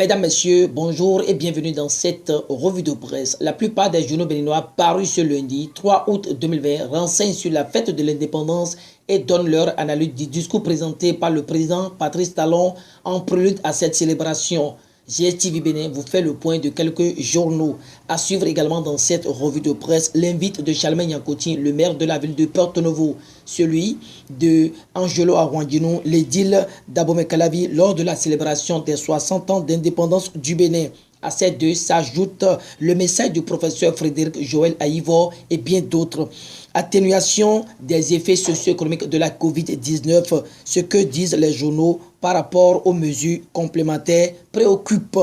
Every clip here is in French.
Mesdames, Messieurs, bonjour et bienvenue dans cette revue de presse. La plupart des journaux béninois parus ce lundi 3 août 2020 renseignent sur la fête de l'indépendance et donnent leur analyse du discours présenté par le président Patrice Talon en prélude à cette célébration. GSTV Bénin vous fait le point de quelques journaux. À suivre également dans cette revue de presse l'invite de Charlemagne Yankouti, le maire de la ville de Porto-Novo, celui de Angelo Arwandino, l'édile d'Abomey Calavi lors de la célébration des 60 ans d'indépendance du Bénin. À ces deux s'ajoute le message du professeur Frédéric Joël Aïvor et bien d'autres. Atténuation des effets socio-économiques de la Covid-19, ce que disent les journaux par rapport aux mesures complémentaires préoccupe.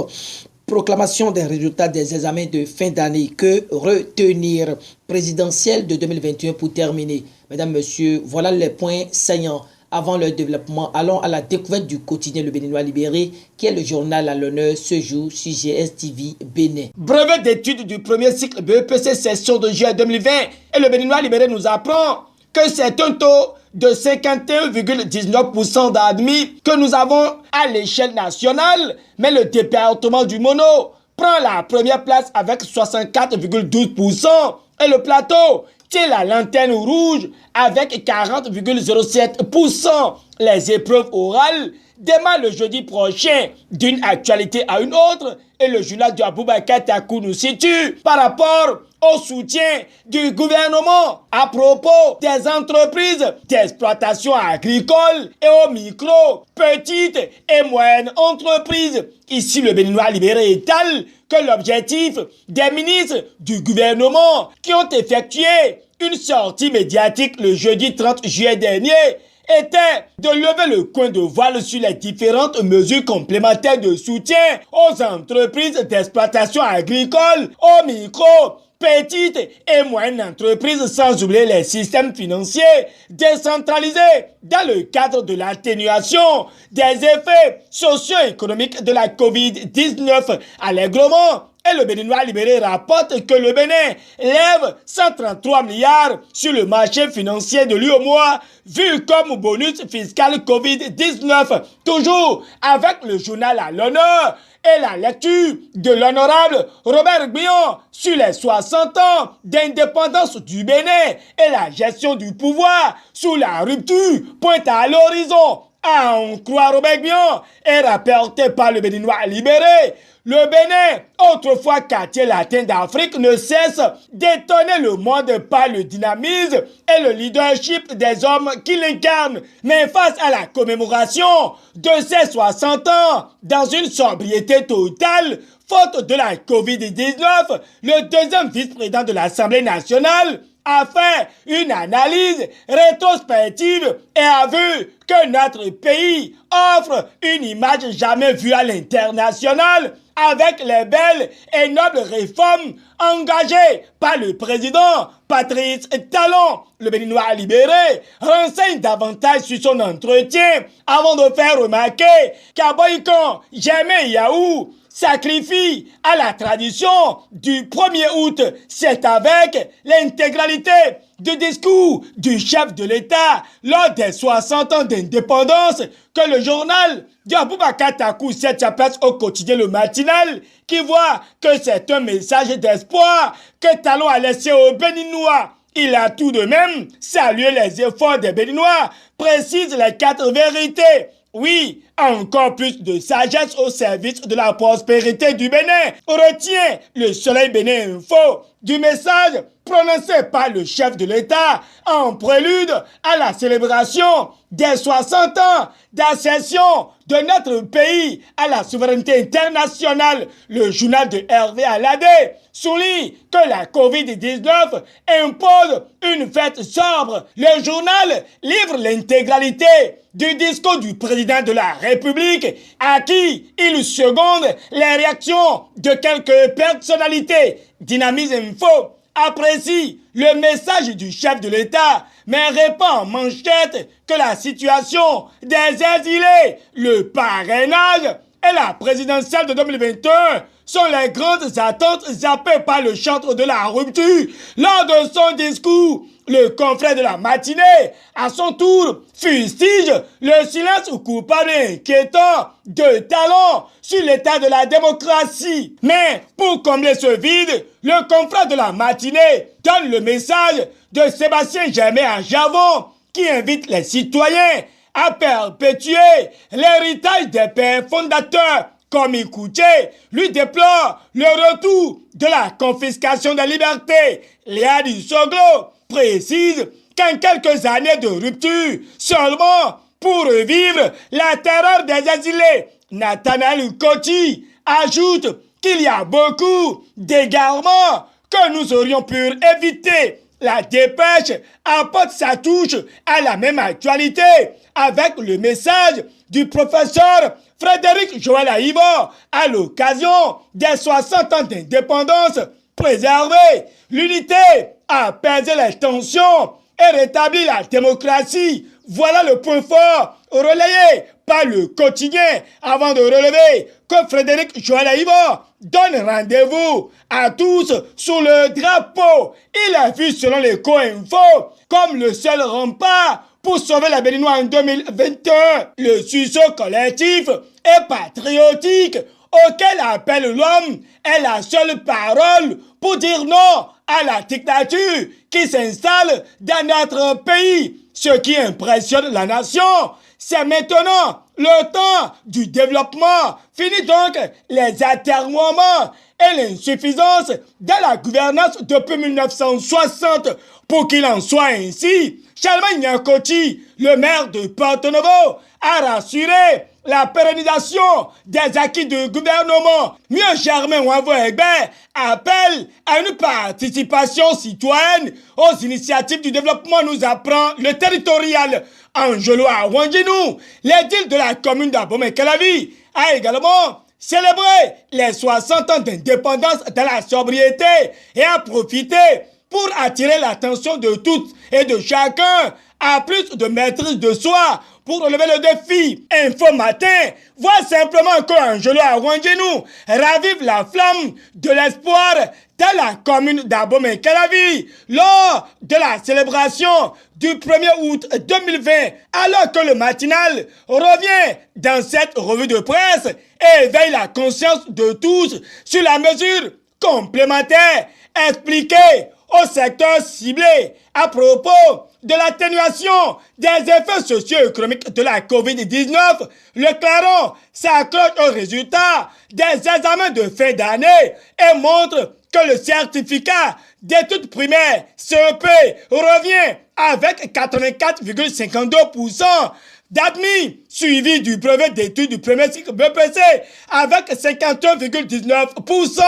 Proclamation des résultats des examens de fin d'année, que retenir? Présidentielle de 2021 pour terminer. Mesdames, Messieurs, voilà les points saillants. Avant leur développement, allons à la découverte du quotidien Le Béninois Libéré, qui est le journal à l'honneur ce jour sur GSTV Bénin. Brevet d'études du premier cycle BEPC session de juillet 2020 et Le Béninois Libéré nous apprend que c'est un taux de 51,19% d'admis que nous avons à l'échelle nationale, mais le département du Mono prend la première place avec 64,12% et le plateau tient la lanterne rouge avec 40,07%. Les épreuves orales démarrent le jeudi prochain d'une actualité à une autre et le journal de Aboubacar Takou nous situe par rapport au soutien du gouvernement à propos des entreprises d'exploitation agricole et aux micro, petites et moyennes entreprises. Ici, le Béninois Libéré étale que l'objectif des ministres du gouvernement qui ont effectué une sortie médiatique le jeudi 30 juillet dernier était de lever le coin de voile sur les différentes mesures complémentaires de soutien aux entreprises d'exploitation agricole, aux micro, petites et moyennes entreprises, sans oublier les systèmes financiers décentralisés dans le cadre de l'atténuation des effets socio-économiques de la Covid-19 allègrement. Et le Béninois Libéré rapporte que le Bénin lève 133 milliards sur le marché financier de l'UEMOA, vu comme bonus fiscal Covid-19. Toujours avec le journal à l'honneur et la lecture de l'honorable Robert Guillon sur les 60 ans d'indépendance du Bénin et la gestion du pouvoir sous la rupture pointe à l'horizon. À en croire Robert Guillon est rapporté par le Béninois Libéré. Le Bénin, autrefois quartier latin d'Afrique, ne cesse d'étonner le monde par le dynamisme et le leadership des hommes qui l'incarnent. Mais face à la commémoration de ses 60 ans, dans une sobriété totale, faute de la Covid-19, le deuxième vice-président de l'Assemblée nationale a fait une analyse rétrospective et a vu que notre pays offre une image jamais vue à l'international avec les belles et nobles réformes engagées par le président Patrice Talon. Le Béninois Libéré renseigne davantage sur son entretien avant de faire remarquer qu'Aboycon Jamais Yaou sacrifie à la tradition du 1er août. C'est avec l'intégralité du discours du chef de l'État lors des 60 ans d'indépendance que le journal de Aboubacar Takou cède sa place au quotidien Le Matinal, qui voit que c'est un message d'espoir que Talon a laissé aux Béninois. Il a tout de même salué les efforts des Béninois, précise les 4 vérités. Oui, encore plus de sagesse au service de la prospérité du Bénin. Retient le Soleil Bénin Info du message prononcé par le chef de l'État en prélude à la célébration des 60 ans d'accession de notre pays à la souveraineté internationale. Le journal de Hervé Aladé souligne que la Covid-19 impose une fête sobre. Le journal livre l'intégralité du discours du président de la République, à qui il seconde les réactions de quelques personnalités. Dynamisme Info apprécie le message du chef de l'État, mais répond en manchette que la situation des exilés, le parrainage et la présidentielle de 2021 sont les grandes attentes zappées par le chantre de la rupture. Lors de son discours, Le confrère de la matinée, à son tour, fustige le silence coupable et inquiétant de talent sur l'état de la démocratie. Mais pour combler ce vide, le confrère de la matinée donne le message de Sébastien Germain à Javon qui invite les citoyens à perpétuer l'héritage des pères fondateurs. Comme Kouché lui déplore le retour de la confiscation des libertés. Léa Soglo précise qu'en quelques années de rupture, seulement pour revivre la terreur des exilés, Nathanaël Koti ajoute qu'il y a beaucoup d'égarements que nous aurions pu éviter. La dépêche apporte sa touche à la même actualité avec le message du professeur Frédéric Joël Aïbo à l'occasion des 60 ans d'indépendance. Préserver l'unité, apaiser les tensions et rétablir la démocratie. Voilà le point fort relayé par le quotidien avant de relever que Frédéric Joël Aïbo donne rendez-vous à tous sous le drapeau. Il a vu selon les co-infos comme le seul rempart pour sauver la Béninois en 2021. Le sursaut collectif et patriotique auquel appelle l'homme est la seule parole pour dire non à la dictature qui s'installe dans notre pays. Ce qui impressionne la nation, c'est maintenant le temps du développement. Fini donc les atermoiements et l'insuffisance de la gouvernance depuis 1960. Pour qu'il en soit ainsi, Charlemagne Nyakoti, le maire de Porto-Novo, a rassuré la pérennisation des acquis du gouvernement. Mieux, Germain Wavo-Egbert appelle à une participation citoyenne aux initiatives du développement, nous apprend le territorial. Angelo Awandjinou, l'édile de la commune d'Abomey-Calavi, a également célébré les 60 ans d'indépendance dans la sobriété et a profité pour attirer l'attention de toutes et de chacun à plus de maîtrise de soi pour relever le défi. Info Matin voit simplement qu'Angelo Awandjinou ravive la flamme de l'espoir dans la commune d'Abomey-Calavi lors de la célébration du 1er août 2020, alors que le matinal revient dans cette revue de presse et éveille la conscience de tous sur la mesure complémentaire expliquée au secteur ciblé à propos de l'atténuation des effets socio-économiques de la COVID-19, le Claron s'accroche aux résultats des examens de fin d'année et montre que le certificat d'études primaires CEP revient avec 84,52% d'admis, suivi du brevet d'études du premier cycle BPC avec 51,19%.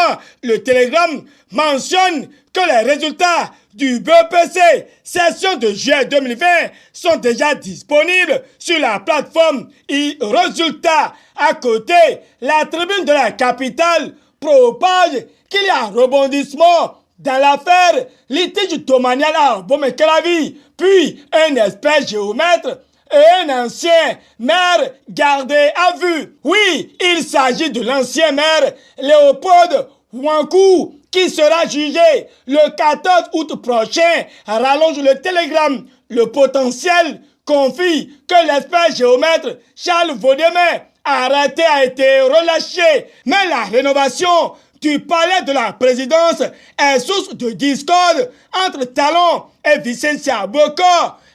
Le Télégramme mentionne que les résultats du BPC session de juillet 2020 sont déjà disponibles sur la plateforme e-Résultats. À côté, la tribune de la capitale propage qu'il y a un rebondissement dans l'affaire litige domanial à Abomey-Calavi, puis un expert géomètre et un ancien maire gardé à vue. Oui, il s'agit de l'ancien maire Léopold Wankou qui sera jugé le 14 août prochain. Rallonge le Télégramme. Le potentiel confie que l'expert géomètre Charles Vaudemin arrêté a été relâché. Mais la rénovation du palais de la présidence est source de discorde entre Talon et Vicentia Boko.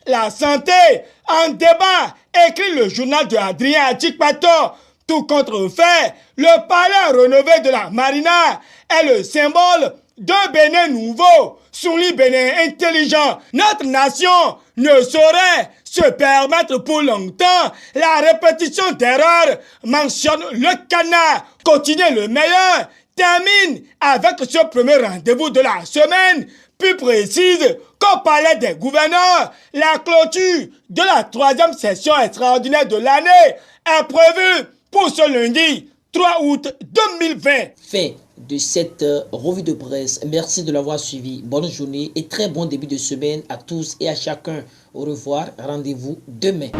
La santé en débat, écrit le journal de Adrien Atikpato. Tout contrefait, le palais rénové de la Marina est le symbole d'un Bénin nouveau, soumis Bénin intelligent. Notre nation ne saurait se permettre pour longtemps la répétition d'erreurs, mentionne le canard. Quotidien le meilleur termine avec ce premier rendez-vous de la semaine, puis précise qu'au palais des gouverneurs, la clôture de la 3e session extraordinaire de l'année est prévue pour ce lundi 3 août 2020. Fin de cette revue de presse. Merci de l'avoir suivi. Bonne journée et très bon début de semaine à tous et à chacun. Au revoir. Rendez-vous demain.